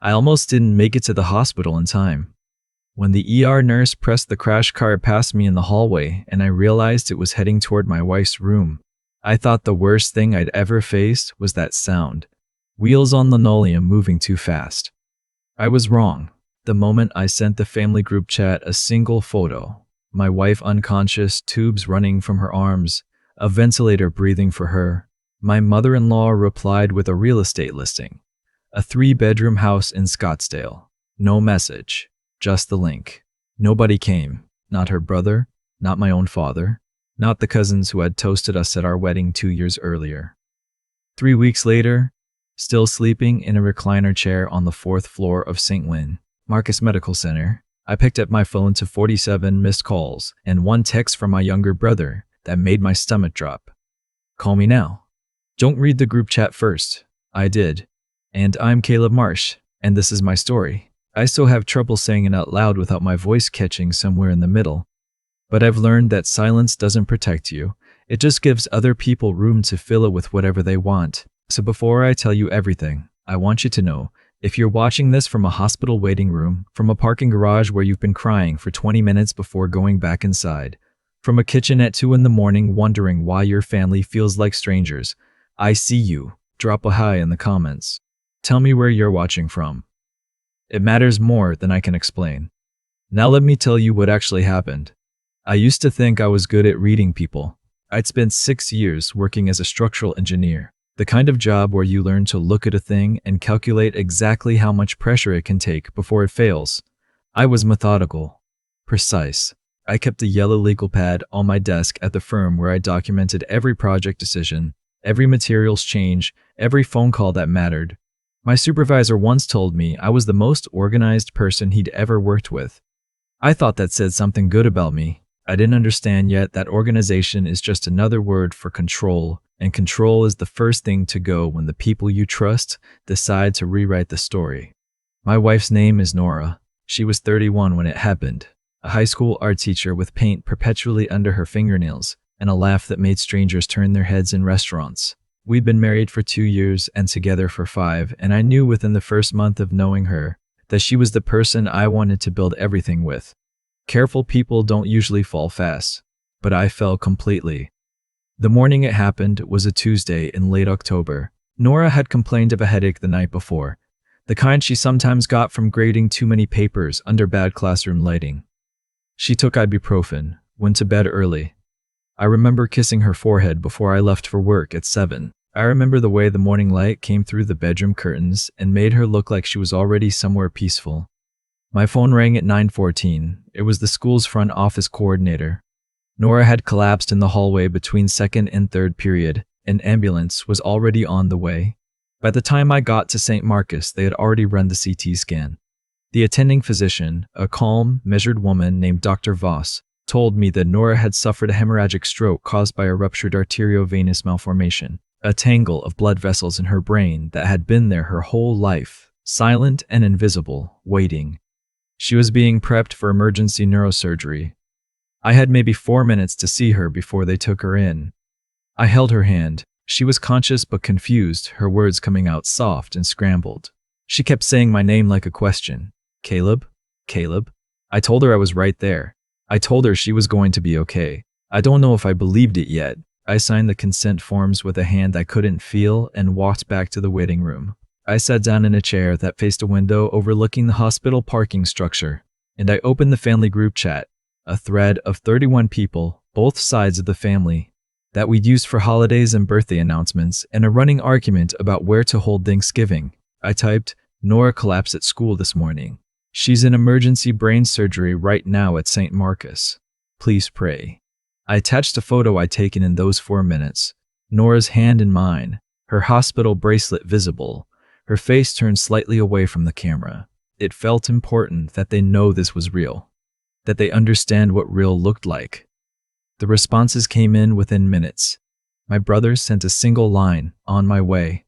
I almost didn't make it to the hospital in time. When the ER nurse pressed the crash cart past me in the hallway and I realized it was heading toward my wife's room, I thought the worst thing I'd ever faced was that sound. Wheels on linoleum moving too fast. I was wrong. The moment I sent the family group chat a single photo, my wife unconscious, tubes running from her arms, a ventilator breathing for her, my mother-in-law replied with a real estate listing. A 3-bedroom house in Scottsdale. No message. Just the link. Nobody came. Not her brother, not my own father, not the cousins who had toasted us at our wedding 2 years earlier. 3 weeks later, still sleeping in a recliner chair on the 4th floor of St. Win, Marcus Medical Center, I picked up my phone to 47 missed calls and one text from my younger brother that made my stomach drop. Call me now. Don't read the group chat first. I did. And I'm Caleb Marsh, and this is my story. I still have trouble saying it out loud without my voice catching somewhere in the middle. But I've learned that silence doesn't protect you. It just gives other people room to fill it with whatever they want. So before I tell you everything, I want you to know, if you're watching this from a hospital waiting room, from a parking garage where you've been crying for 20 minutes before going back inside, from a kitchen at 2 in the morning wondering why your family feels like strangers, I see you. Drop a hi in the comments. Tell me where you're watching from. It matters more than I can explain. Now let me tell you what actually happened. I used to think I was good at reading people. I'd spent 6 years working as a structural engineer, the kind of job where you learn to look at a thing and calculate exactly how much pressure it can take before it fails. I was methodical, precise. I kept a yellow legal pad on my desk at the firm where I documented every project decision, every materials change, every phone call that mattered. My supervisor once told me I was the most organized person he'd ever worked with. I thought that said something good about me. I didn't understand yet that organization is just another word for control, and control is the first thing to go when the people you trust decide to rewrite the story. My wife's name is Nora. She was 31 when it happened, a high school art teacher with paint perpetually under her fingernails, and a laugh that made strangers turn their heads in restaurants. We'd been married for 2 years and together for 5, and I knew within the first month of knowing her that she was the person I wanted to build everything with. Careful people don't usually fall fast, but I fell completely. The morning it happened was a Tuesday in late October. Nora had complained of a headache the night before, the kind she sometimes got from grading too many papers under bad classroom lighting. She took ibuprofen, went to bed early. I remember kissing her forehead before I left for work at 7. I remember the way the morning light came through the bedroom curtains and made her look like she was already somewhere peaceful. My phone rang at 9:14. It was the school's front office coordinator. Nora had collapsed in the hallway between 2nd and 3rd period. An ambulance was already on the way. By the time I got to St. Marcus, they had already run the CT scan. The attending physician, a calm, measured woman named Dr. Voss, told me that Nora had suffered a hemorrhagic stroke caused by a ruptured arteriovenous malformation, a tangle of blood vessels in her brain that had been there her whole life, silent and invisible, waiting. She was being prepped for emergency neurosurgery. I had maybe 4 minutes to see her before they took her in. I held her hand. She was conscious but confused, her words coming out soft and scrambled. She kept saying my name like a question. Caleb? Caleb? I told her I was right there. I told her she was going to be okay. I don't know if I believed it yet. I signed the consent forms with a hand I couldn't feel and walked back to the waiting room. I sat down in a chair that faced a window overlooking the hospital parking structure, and I opened the family group chat, a thread of 31 people, both sides of the family, that we'd used for holidays and birthday announcements and a running argument about where to hold Thanksgiving. I typed, Nora collapsed at school this morning. She's in emergency brain surgery right now at St. Marcus. Please pray. I attached a photo I'd taken in those 4 minutes. Nora's hand in mine, her hospital bracelet visible, her face turned slightly away from the camera. It felt important that they know this was real, that they understand what real looked like. The responses came in within minutes. My brother sent a single line, on my way.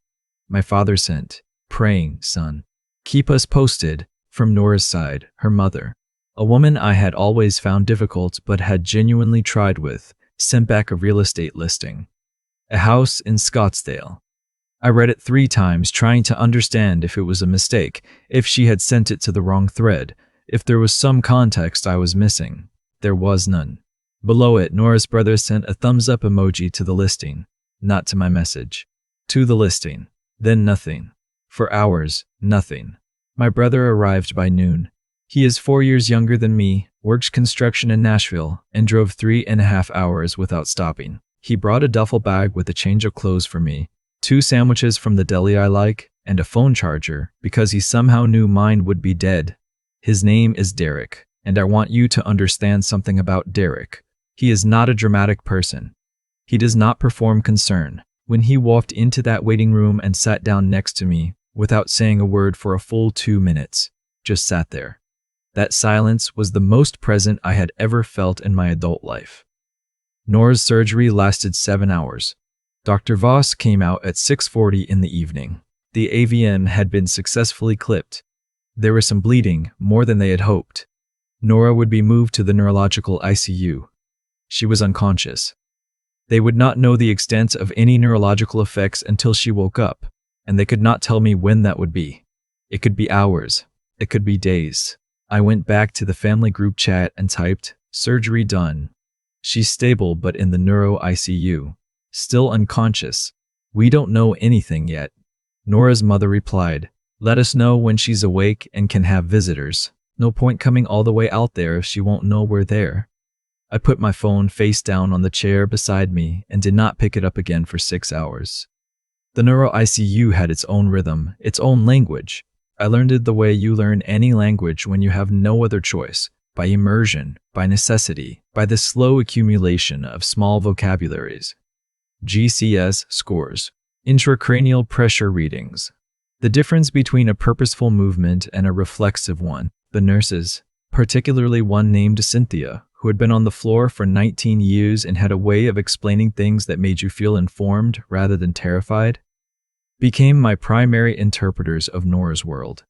My father sent, praying, son. Keep us posted, from Nora's side, her mother. A woman I had always found difficult but had genuinely tried with, sent back a real estate listing. A house in Scottsdale. I read it 3 times, trying to understand if it was a mistake, if she had sent it to the wrong thread, if there was some context I was missing. There was none. Below it, Nora's brother sent a thumbs up emoji to the listing, not to my message. To the listing. Then nothing. For hours, nothing. My brother arrived by noon. He is 4 years younger than me, works construction in Nashville, and drove 3.5 hours without stopping. He brought a duffel bag with a change of clothes for me, 2 sandwiches from the deli I like, and a phone charger, because he somehow knew mine would be dead. His name is Derek, and I want you to understand something about Derek. He is not a dramatic person. He does not perform concern. When he walked into that waiting room and sat down next to me, without saying a word for a full 2 minutes, just sat there. That silence was the most present I had ever felt in my adult life. Nora's surgery lasted 7 hours. Dr. Voss came out at 6:40 in the evening. The AVM had been successfully clipped. There was some bleeding, more than they had hoped. Nora would be moved to the neurological ICU. She was unconscious. They would not know the extent of any neurological effects until she woke up, and they could not tell me when that would be. It could be hours. It could be days. I went back to the family group chat and typed, "Surgery done. She's stable but in the neuro ICU. Still unconscious. We don't know anything yet." Nora's mother replied, "Let us know when she's awake and can have visitors. No point coming all the way out there if she won't know we're there." I put my phone face down on the chair beside me and did not pick it up again for 6 hours. The neuro ICU had its own rhythm, its own language. I learned it the way you learn any language when you have no other choice, by immersion, by necessity, by the slow accumulation of small vocabularies. GCS scores, intracranial pressure readings. The difference between a purposeful movement and a reflexive one. The nurses, particularly one named Cynthia, who had been on the floor for 19 years and had a way of explaining things that made you feel informed rather than terrified, became my primary interpreters of Nora's world.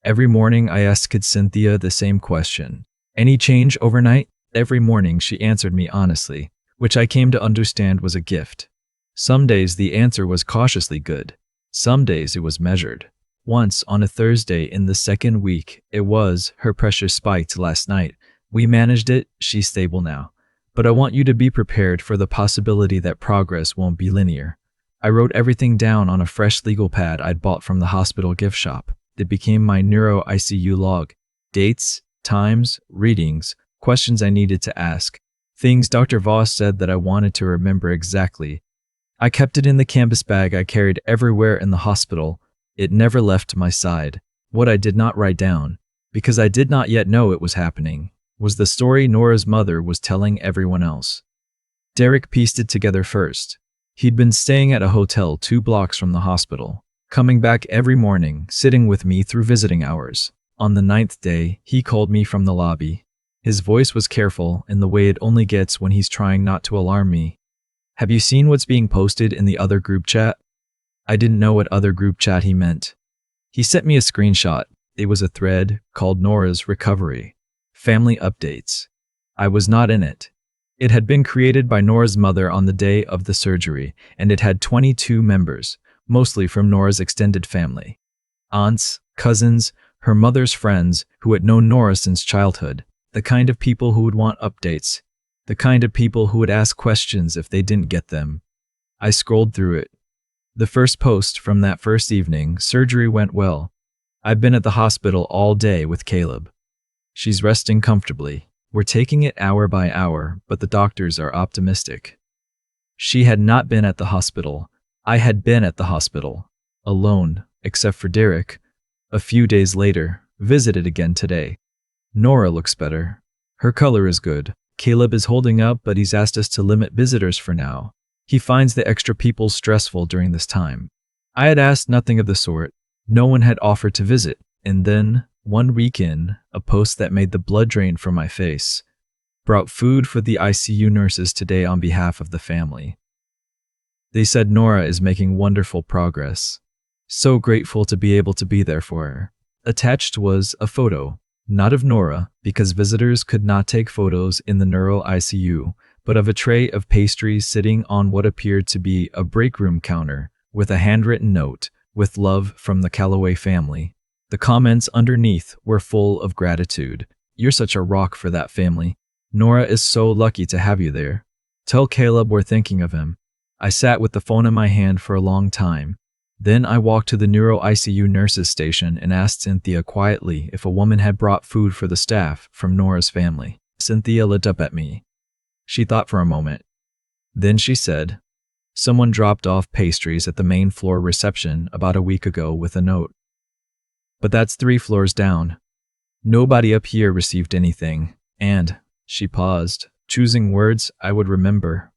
Every morning I asked Cynthia the same question. Any change overnight? Every morning she answered me honestly, which I came to understand was a gift. Some days the answer was cautiously good. Some days it was measured. Once, on a Thursday in the 2nd week, it was, "Her pressure spiked last night. We managed it, she's stable now. But I want you to be prepared for the possibility that progress won't be linear." I wrote everything down on a fresh legal pad I'd bought from the hospital gift shop. It became my neuro ICU log. Dates, times, readings, questions I needed to ask. Things Dr. Voss said that I wanted to remember exactly. I kept it in the canvas bag I carried everywhere in the hospital. It never left my side. What I did not write down, because I did not yet know it was happening, was the story Nora's mother was telling everyone else. Derek pieced it together first. He'd been staying at a hotel 2 blocks from the hospital, coming back every morning, sitting with me through visiting hours. On the 9th day, he called me from the lobby. His voice was careful in the way it only gets when he's trying not to alarm me. "Have you seen what's being posted in the other group chat?" I didn't know what other group chat he meant. He sent me a screenshot. It was a thread called Nora's Recovery. Family updates. I was not in it. It had been created by Nora's mother on the day of the surgery, and it had 22 members, mostly from Nora's extended family. Aunts, cousins, her mother's friends who had known Nora since childhood, the kind of people who would want updates, the kind of people who would ask questions if they didn't get them. I scrolled through it. The first post from that first evening, "Surgery went well. I've been at the hospital all day with Caleb. She's resting comfortably. We're taking it hour by hour, but the doctors are optimistic." She had not been at the hospital. I had been at the hospital, alone, except for Derek. A few days later, visited again today. Nora looks better. Her color is good. Caleb is holding up, but he's asked us to limit visitors for now. He finds the extra people stressful during this time. I had asked nothing of the sort. No one had offered to visit. And then, 1 week in, a post that made the blood drain from my face. Brought food for the ICU nurses today on behalf of the family. They said Nora is making wonderful progress. So grateful to be able to be there for her. Attached was a photo, not of Nora, because visitors could not take photos in the neuro ICU, but of a tray of pastries sitting on what appeared to be a break room counter, with a handwritten note, "With love from the Calloway family." The comments underneath were full of gratitude. "You're such a rock for that family. Nora is so lucky to have you there. Tell Caleb we're thinking of him." I sat with the phone in my hand for a long time. Then I walked to the neuro ICU nurses station and asked Cynthia quietly if a woman had brought food for the staff from Nora's family. Cynthia looked up at me. She thought for a moment. Then she said, "Someone dropped off pastries at the main floor reception about a week ago with a note. But that's 3 floors down. Nobody up here received anything, and," she paused, choosing words I would remember,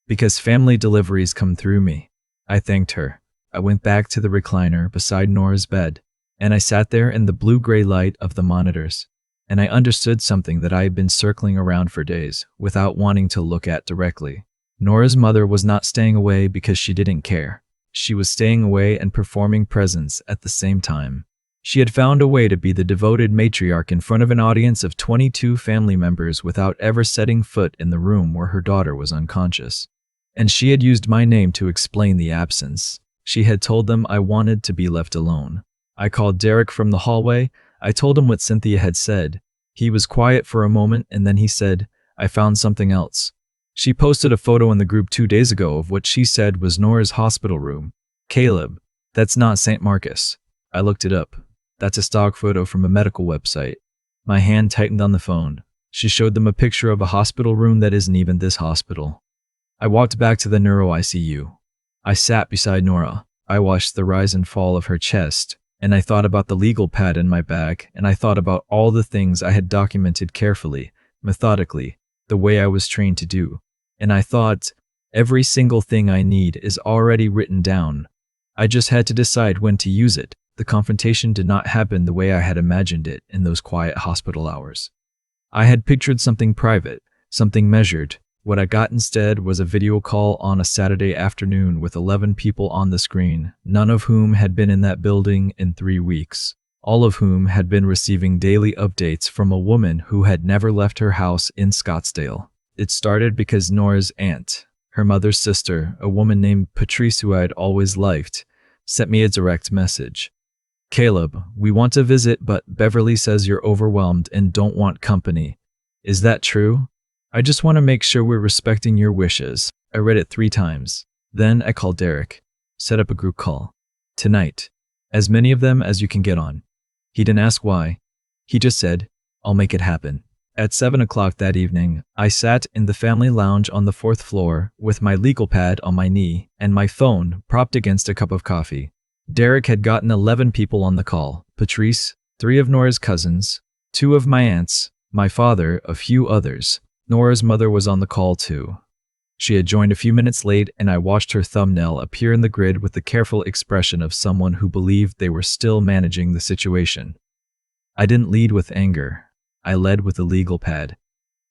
"because family deliveries come through me." I thanked her. I went back to the recliner beside Nora's bed, and I sat there in the blue-gray light of the monitors, and I understood something that I had been circling around for days without wanting to look at directly. Nora's mother was not staying away because she didn't care. She was staying away and performing presence at the same time. She had found a way to be the devoted matriarch in front of an audience of 22 family members without ever setting foot in the room where her daughter was unconscious. And she had used my name to explain the absence. She had told them I wanted to be left alone. I called Derek from the hallway. I told him what Cynthia had said. He was quiet for a moment and then he said, "I found something else." She posted a photo in the group 2 days ago of what she said was Nora's hospital room. "Caleb, that's not St. Marcus." I looked it up. "That's a stock photo from a medical website." My hand tightened on the phone. She showed them a picture of a hospital room that isn't even this hospital. I walked back to the neuro ICU. I sat beside Nora. I watched the rise and fall of her chest, and I thought about the legal pad in my bag, and I thought about all the things I had documented carefully, methodically, the way I was trained to do. And I thought, every single thing I need is already written down. I just had to decide when to use it. The confrontation did not happen the way I had imagined it in those quiet hospital hours. I had pictured something private, something measured. What I got instead was a video call on a Saturday afternoon with 11 people on the screen, none of whom had been in that building in 3 weeks, all of whom had been receiving daily updates from a woman who had never left her house in Scottsdale. It started because Nora's aunt, her mother's sister, a woman named Patrice who I had always liked, sent me a direct message. "Caleb, we want to visit, but Beverly says you're overwhelmed and don't want company. Is that true? I just want to make sure we're respecting your wishes." I read it 3 times. Then I called Derek. Set up a group call. "Tonight. As many of them as you can get on." He didn't ask why. He just said, "I'll make it happen." At 7 o'clock that evening, I sat in the family lounge on the 4th floor with my legal pad on my knee and my phone propped against a cup of coffee. Derek had gotten 11 people on the call. Patrice, 3 of Nora's cousins, 2 of my aunts, my father, a few others. Nora's mother was on the call too. She had joined a few minutes late and I watched her thumbnail appear in the grid with the careful expression of someone who believed they were still managing the situation. I didn't lead with anger. I led with a legal pad.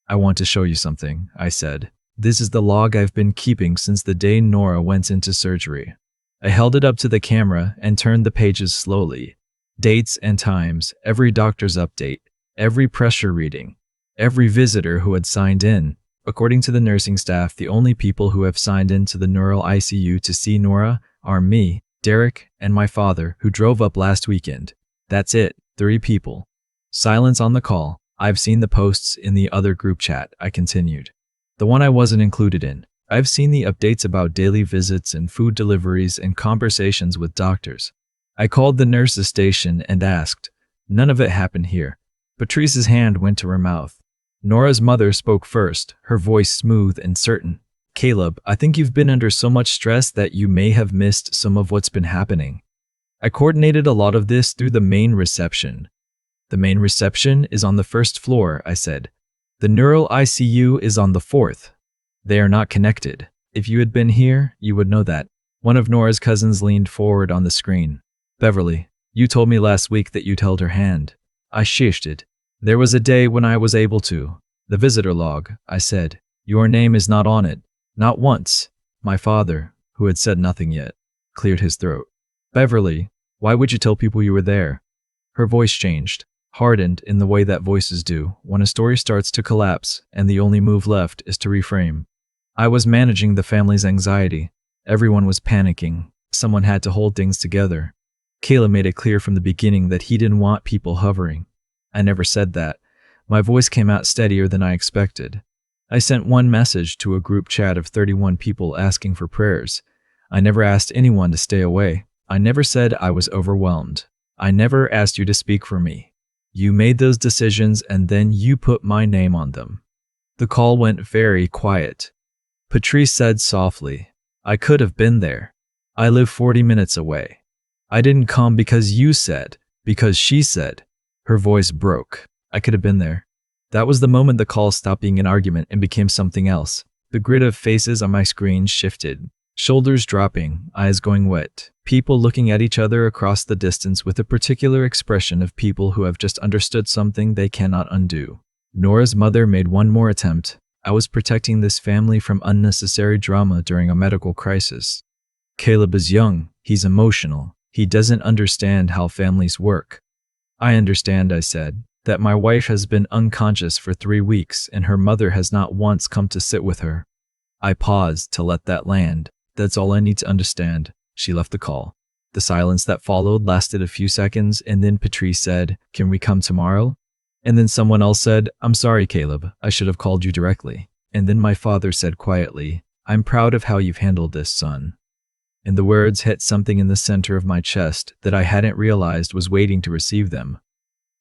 "I want to show you something," I said. "This is the log I've been keeping since the day Nora went into surgery." I held it up to the camera and turned the pages slowly. Dates and times, every doctor's update, every pressure reading, every visitor who had signed in. According to the nursing staff, the only people who have signed into the neural ICU to see Nora are me, Derek, and my father, who drove up last weekend. That's it, 3 people. Silence on the call. "I've seen the posts in the other group chat," I continued. "The one I wasn't included in. I've seen the updates about daily visits and food deliveries and conversations with doctors." I called the nurses station and asked. None of it happened here. Patrice's hand went to her mouth. Nora's mother spoke first, her voice smooth and certain. "Caleb, I think you've been under so much stress that you may have missed some of what's been happening. I coordinated a lot of this through the main reception." "The main reception is on the 1st floor," I said. "The neural ICU is on the 4th. They are not connected. If you had been here, you would know that." One of Nora's cousins leaned forward on the screen. "Beverly, you told me last week that you'd held her hand." I shifted. "There was a day when I was able to." "The visitor log," I said. "Your name is not on it. Not once." My father, who had said nothing yet, cleared his throat. "Beverly, why would you tell people you were there?" Her voice changed, hardened in the way that voices do when a story starts to collapse and the only move left is to reframe. "I was managing the family's anxiety. Everyone was panicking. Someone had to hold things together. Kayla made it clear from the beginning that he didn't want people hovering. I never said that. My voice came out steadier than I expected. I sent one message to a group chat of 31 people asking for prayers. I never asked anyone to stay away. I never said I was overwhelmed. I never asked you to speak for me. You made those decisions and then you put my name on them. The call went very quiet. Patrice said softly, I could have been there. I live 40 minutes away. I didn't come because you said, because she said. Her voice broke. I could have been there. That was the moment the call stopped being an argument and became something else. The grid of faces on my screen shifted. Shoulders dropping, eyes going wet. People looking at each other across the distance with a particular expression of people who have just understood something they cannot undo. Nora's mother made one more attempt. I was protecting this family from unnecessary drama during a medical crisis. Caleb is young. He's emotional. He doesn't understand how families work. I understand, I said, that my wife has been unconscious for 3 weeks and her mother has not once come to sit with her. I paused to let that land. That's all I need to understand. She left the call. The silence that followed lasted a few seconds and then Patrice said, Can we come tomorrow? And then someone else said, I'm sorry, Caleb. I should have called you directly. And then my father said quietly, I'm proud of how you've handled this, son. And the words hit something in the center of my chest that I hadn't realized was waiting to receive them.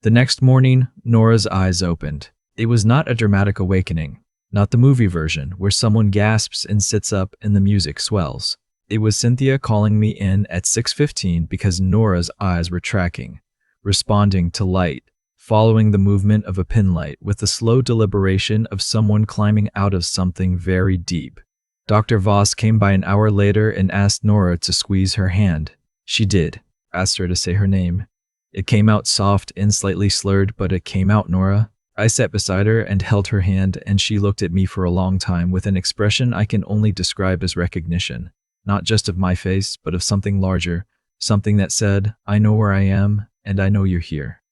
The next morning, Nora's eyes opened. It was not a dramatic awakening, not the movie version where someone gasps and sits up and the music swells. It was Cynthia calling me in at 6:15 because Nora's eyes were tracking, responding to light, following the movement of a pin light with the slow deliberation of someone climbing out of something very deep. Dr. Voss came by an hour later and asked Nora to squeeze her hand. She did, asked her to say her name. It came out soft and slightly slurred, but it came out, Nora. I sat beside her and held her hand, and she looked at me for a long time with an expression I can only describe as recognition, not just of my face, but of something larger, something that said, I know where I am, and I know you're here.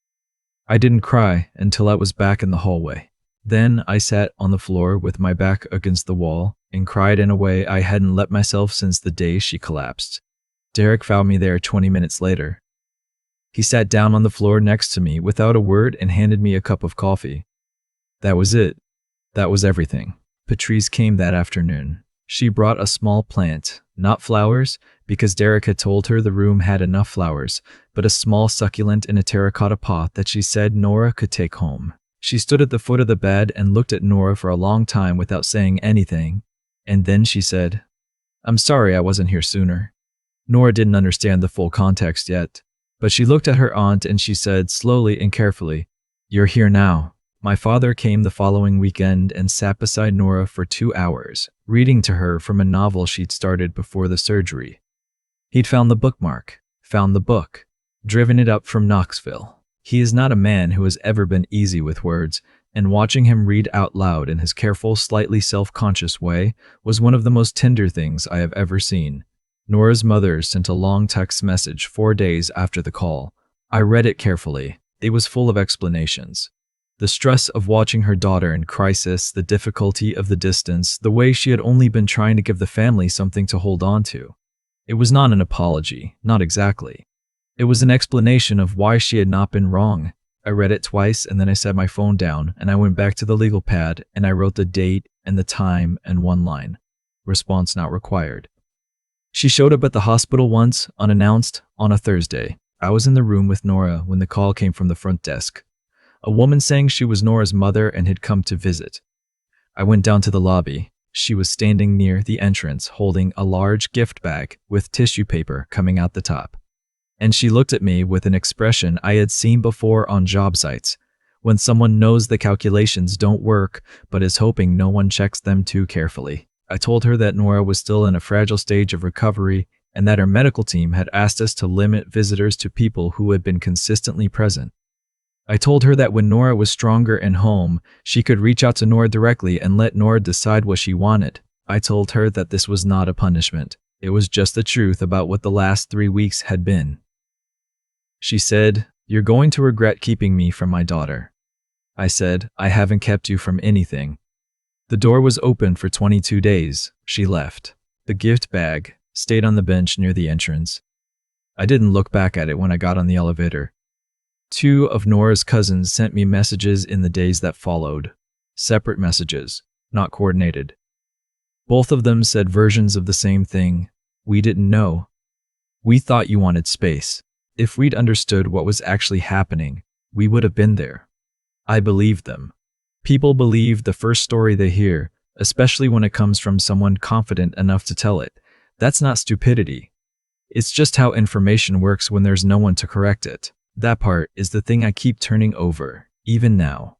I didn't cry until I was back in the hallway. Then I sat on the floor with my back against the wall and cried in a way I hadn't let myself since the day she collapsed. Derek found me there 20 minutes later. He sat down on the floor next to me without a word and handed me a cup of coffee. That was it. That was everything. Patrice came that afternoon. She brought a small plant, not flowers, because Derek had told her the room had enough flowers, but a small succulent in a terracotta pot that she said Nora could take home. She stood at the foot of the bed and looked at Nora for a long time without saying anything, and then she said, I'm sorry I wasn't here sooner. Nora didn't understand the full context yet, but she looked at her aunt and she said slowly and carefully, You're here now. My father came the following weekend and sat beside Nora for 2 hours, reading to her from a novel she'd started before the surgery. He'd found the bookmark, found the book, driven it up from Knoxville. He is not a man who has ever been easy with words, and watching him read out loud in his careful, slightly self-conscious way was one of the most tender things I have ever seen. Nora's mother sent a long text message 4 days after the call. I read it carefully. It was full of explanations. The stress of watching her daughter in crisis, the difficulty of the distance, the way she had only been trying to give the family something to hold on to. It was not an apology, not exactly. It was an explanation of why she had not been wrong. I read it twice and then I set my phone down and I went back to the legal pad and I wrote the date and the time and one line. Response not required. She showed up at the hospital once, unannounced, on a Thursday. I was in the room with Nora when the call came from the front desk. A woman saying she was Nora's mother and had come to visit. I went down to the lobby. She was standing near the entrance holding a large gift bag with tissue paper coming out the top. And she looked at me with an expression I had seen before on job sites, when someone knows the calculations don't work but is hoping no one checks them too carefully. I told her that Nora was still in a fragile stage of recovery and that her medical team had asked us to limit visitors to people who had been consistently present. I told her that when Nora was stronger and home, she could reach out to Nora directly and let Nora decide what she wanted. I told her that this was not a punishment. It was just the truth about what the last 3 weeks had been. She said, You're going to regret keeping me from my daughter. I said, I haven't kept you from anything. The door was open for 22 days. She left. The gift bag stayed on the bench near the entrance. I didn't look back at it when I got on the elevator. Two of Nora's cousins sent me messages in the days that followed. Separate messages, not coordinated. Both of them said versions of the same thing. We didn't know. We thought you wanted space. If we'd understood what was actually happening, we would have been there. I believed them. People believe the first story they hear, especially when it comes from someone confident enough to tell it. That's not stupidity. It's just how information works when there's no one to correct it. That part is the thing I keep turning over, even now.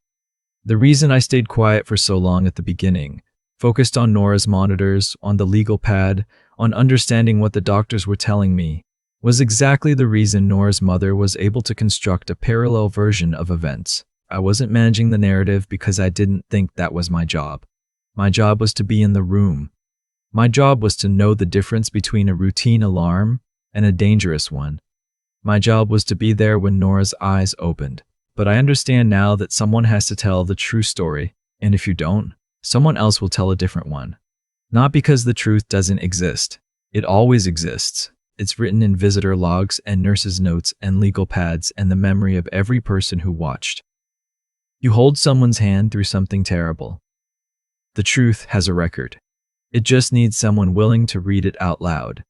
The reason I stayed quiet for so long at the beginning, focused on Nora's monitors, on the legal pad, on understanding what the doctors were telling me, was exactly the reason Nora's mother was able to construct a parallel version of events. I wasn't managing the narrative because I didn't think that was my job. My job was to be in the room. My job was to know the difference between a routine alarm and a dangerous one. My job was to be there when Nora's eyes opened. But I understand now that someone has to tell the true story, and if you don't, someone else will tell a different one. Not because the truth doesn't exist. It always exists. It's written in visitor logs and nurses' notes and legal pads and the memory of every person who watched. You hold someone's hand through something terrible. The truth has a record. It just needs someone willing to read it out loud.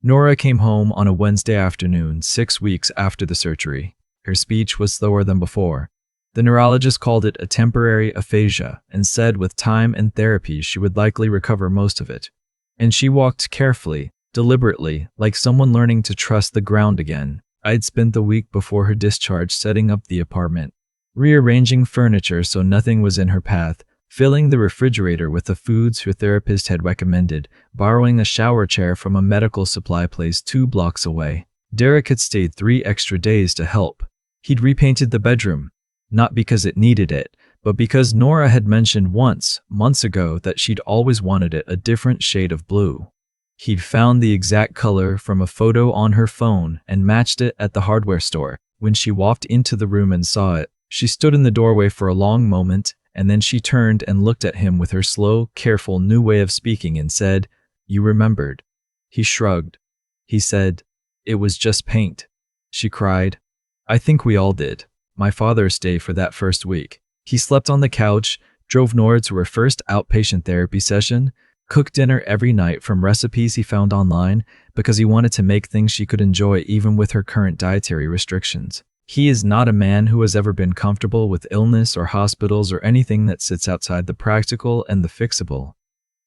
Nora came home on a Wednesday afternoon, 6 weeks after the surgery. Her speech was slower than before. The neurologist called it a temporary aphasia and said with time and therapy she would likely recover most of it. And she walked carefully, deliberately, like someone learning to trust the ground again. I'd spent the week before her discharge setting up the apartment, rearranging furniture so nothing was in her path, filling the refrigerator with the foods her therapist had recommended, borrowing a shower chair from a medical supply place 2 blocks away. Derek had stayed 3 extra days to help. He'd repainted the bedroom, not because it needed it, but because Nora had mentioned once, months ago, that she'd always wanted it a different shade of blue. He'd found the exact color from a photo on her phone and matched it at the hardware store. When she walked into the room and saw it, she stood in the doorway for a long moment, and then she turned and looked at him with her slow, careful new way of speaking and said, "You remembered." He shrugged. He said, "It was just paint." She cried, "I think we all did." My father stayed for that first week. He slept on the couch, drove Nora to her first outpatient therapy session, cooked dinner every night from recipes he found online because he wanted to make things she could enjoy even with her current dietary restrictions. He is not a man who has ever been comfortable with illness or hospitals or anything that sits outside the practical and the fixable.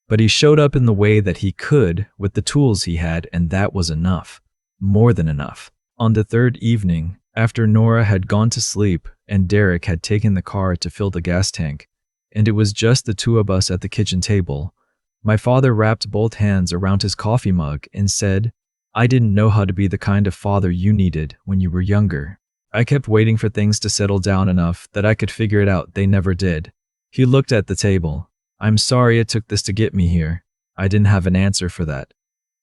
But he showed up in the way that he could with the tools he had, and that was enough. More than enough. On the 3rd evening, after Nora had gone to sleep and Derek had taken the car to fill the gas tank, and it was just the 2 of us at the kitchen table, my father wrapped both hands around his coffee mug and said, "I didn't know how to be the kind of father you needed when you were younger. I kept waiting for things to settle down enough that I could figure it out. They never did." He looked at the table. "I'm sorry it took this to get me here. I didn't have an answer for that."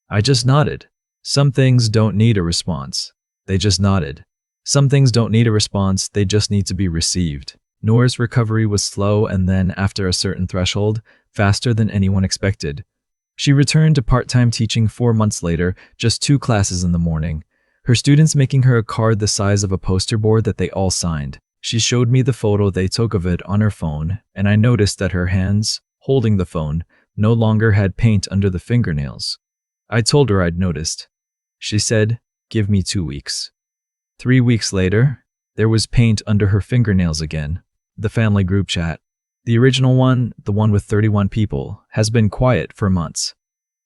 I just nodded. Some things don't need a response. They just nodded. Some things don't need a response, they just need to be received. Nora's recovery was slow and then, after a certain threshold, faster than anyone expected. She returned to part-time teaching 4 months later, just 2 classes in the morning. Her students making her a card the size of a poster board that they all signed. She showed me the photo they took of it on her phone, and I noticed that her hands, holding the phone, no longer had paint under the fingernails. I told her I'd noticed. She said, "Give me 2 weeks." 3 weeks later, there was paint under her fingernails again. The family group chat, the original one, the one with 31 people, has been quiet for months.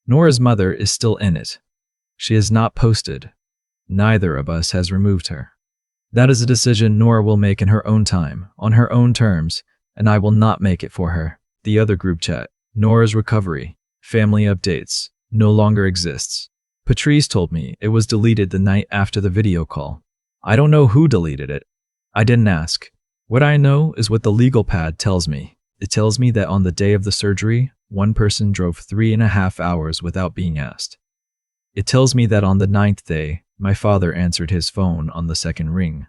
Nora's mother is still in it. She has not posted. Neither of us has removed her. That is a decision Nora will make in her own time, on her own terms, and I will not make it for her. The other group chat, Nora's recovery, family updates, no longer exists. Patrice told me it was deleted the night after the video call. I don't know who deleted it. I didn't ask. What I know is what the legal pad tells me. It tells me that on the day of the surgery, one person drove 3.5 hours without being asked. It tells me that on the 9th day, my father answered his phone on the 2nd ring.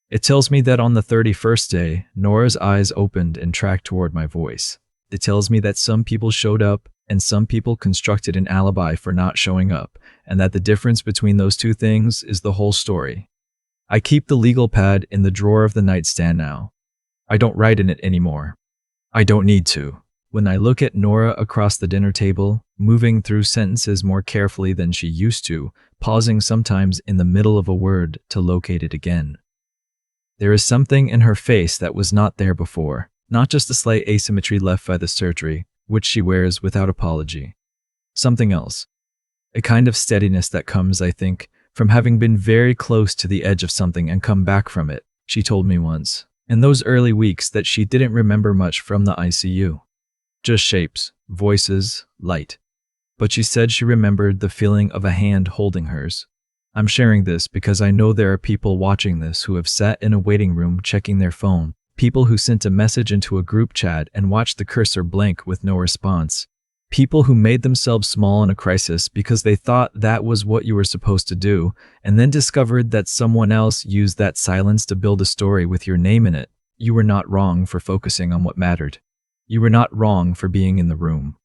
It tells me that on the 31st day, Nora's eyes opened and tracked toward my voice. It tells me that some people showed up, and some people constructed an alibi for not showing up, and that the difference between those two things is the whole story. I keep the legal pad in the drawer of the nightstand now. I don't write in it anymore. I don't need to. When I look at Nora across the dinner table, moving through sentences more carefully than she used to, pausing sometimes in the middle of a word to locate it again. There is something in her face that was not there before, not just the slight asymmetry left by the surgery, which she wears without apology. Something else. A kind of steadiness that comes, I think, from having been very close to the edge of something and come back from it, she told me once, in those early weeks that she didn't remember much from the ICU. Just shapes, voices, light. But she said she remembered the feeling of a hand holding hers. I'm sharing this because I know there are people watching this who have sat in a waiting room checking their phone, people who sent a message into a group chat and watched the cursor blink with no response, people who made themselves small in a crisis because they thought that was what you were supposed to do, and then discovered that someone else used that silence to build a story with your name in it. You were not wrong for focusing on what mattered. You were not wrong for being in the room.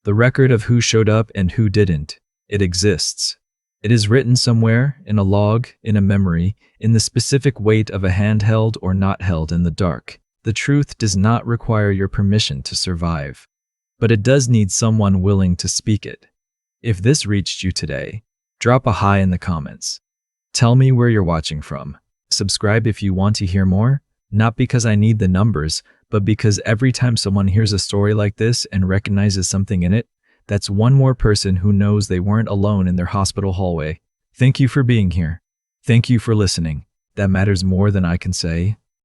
The record of who showed up and who didn't, it exists. It is written somewhere, in a log, in a memory, in the specific weight of a hand held or not held in the dark. The truth does not require your permission to survive, but it does need someone willing to speak it. If this reached you today, drop a hi in the comments. Tell me where you're watching from. Subscribe if you want to hear more, not because I need the numbers, but because every time someone hears a story like this and recognizes something in it, that's one more person who knows they weren't alone in their hospital hallway. Thank you for being here. Thank you for listening. That matters more than I can say.